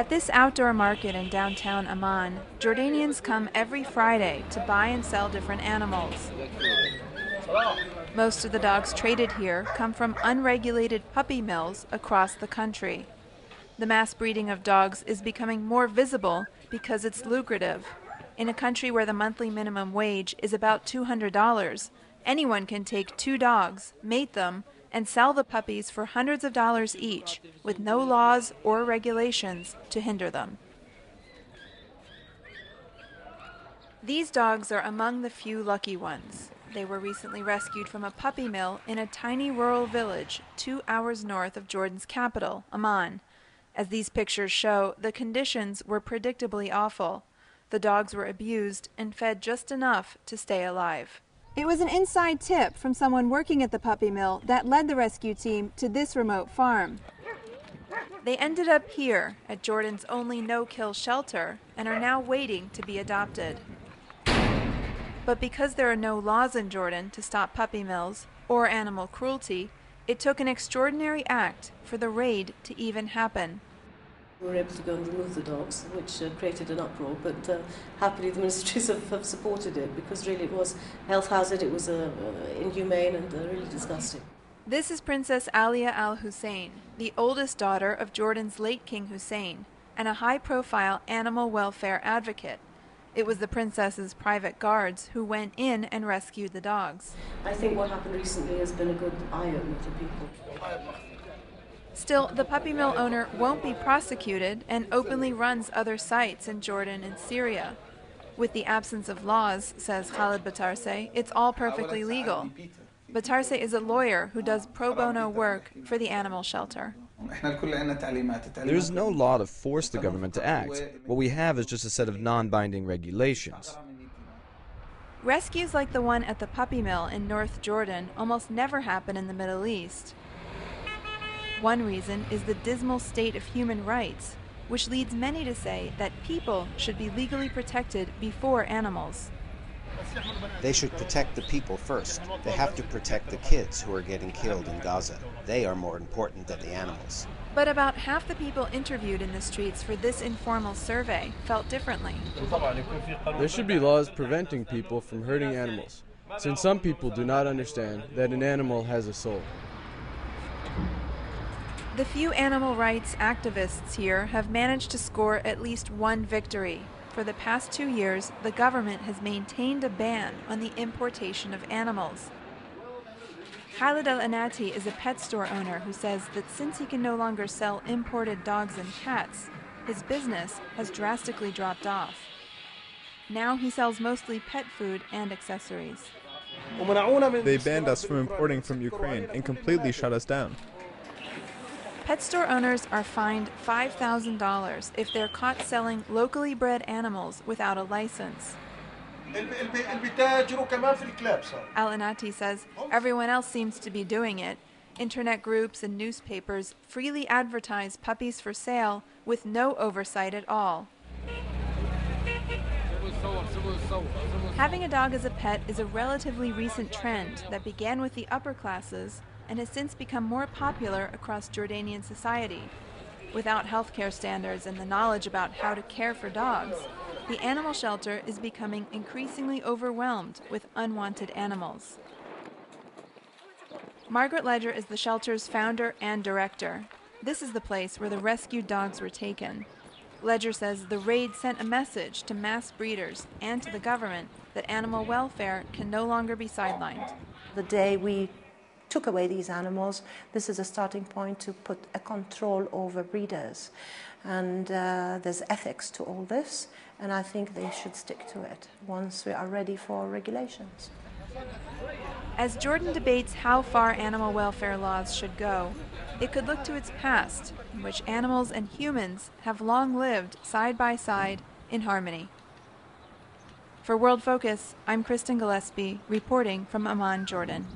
At this outdoor market in downtown Amman, Jordanians come every Friday to buy and sell different animals. Most of the dogs traded here come from unregulated puppy mills across the country. The mass breeding of dogs is becoming more visible because it's lucrative. In a country where the monthly minimum wage is about $200, anyone can take 2 dogs, mate them, and sell the puppies for hundreds of dollars each, with no laws or regulations to hinder them. These dogs are among the few lucky ones. They were recently rescued from a puppy mill in a tiny rural village 2 hours north of Jordan's capital, Amman. As these pictures show, the conditions were predictably awful. The dogs were abused and fed just enough to stay alive. It was an inside tip from someone working at the puppy mill that led the rescue team to this remote farm. They ended up here at Jordan's only no-kill shelter and are now waiting to be adopted. But because there are no laws in Jordan to stop puppy mills or animal cruelty, it took an extraordinary act for the raid to even happen. We were able to go and remove the dogs, which created an uproar, but happily the ministries have supported it, because really it was a health hazard, it was inhumane and really disgusting. This is Princess Alia Al Hussein, the oldest daughter of Jordan's late King Hussein, and a high-profile animal welfare advocate. It was the princess's private guards who went in and rescued the dogs. I think what happened recently has been a good eye-opener to people. Still, the puppy mill owner won't be prosecuted and openly runs other sites in Jordan and Syria. With the absence of laws, says Khalid Batarse, it's all perfectly legal. Batarse is a lawyer who does pro bono work for the animal shelter. There's no law to force the government to act. What we have is just a set of non-binding regulations. Rescues like the one at the puppy mill in North Jordan almost never happen in the Middle East. One reason is the dismal state of human rights, which leads many to say that people should be legally protected before animals. They should protect the people first. They have to protect the kids who are getting killed in Gaza. They are more important than the animals. But about half the people interviewed in the streets for this informal survey felt differently. There should be laws preventing people from hurting animals, since some people do not understand that an animal has a soul. The few animal rights activists here have managed to score at least one victory. For the past 2 years, the government has maintained a ban on the importation of animals. Khalid Al-Anati is a pet store owner who says that since he can no longer sell imported dogs and cats, his business has drastically dropped off. Now he sells mostly pet food and accessories. They banned us from importing from Ukraine and completely shut us down. Pet store owners are fined $5,000 if they're caught selling locally bred animals without a license. Al-Anati says everyone else seems to be doing it. Internet groups and newspapers freely advertise puppies for sale with no oversight at all. Having a dog as a pet is a relatively recent trend that began with the upper classes and has since become more popular across Jordanian society. Without healthcare standards and the knowledge about how to care for dogs, the animal shelter is becoming increasingly overwhelmed with unwanted animals. Margaret Ledger is the shelter's founder and director. This is the place where the rescued dogs were taken. Ledger says the raid sent a message to mass breeders and to the government that animal welfare can no longer be sidelined. The day we took away these animals, this is a starting point to put a control over breeders. And there's ethics to all this, and I think they should stick to it once we are ready for regulations. As Jordan debates how far animal welfare laws should go, it could look to its past, in which animals and humans have long lived side by side in harmony. For World Focus, I'm Kristen Gillespie, reporting from Amman, Jordan.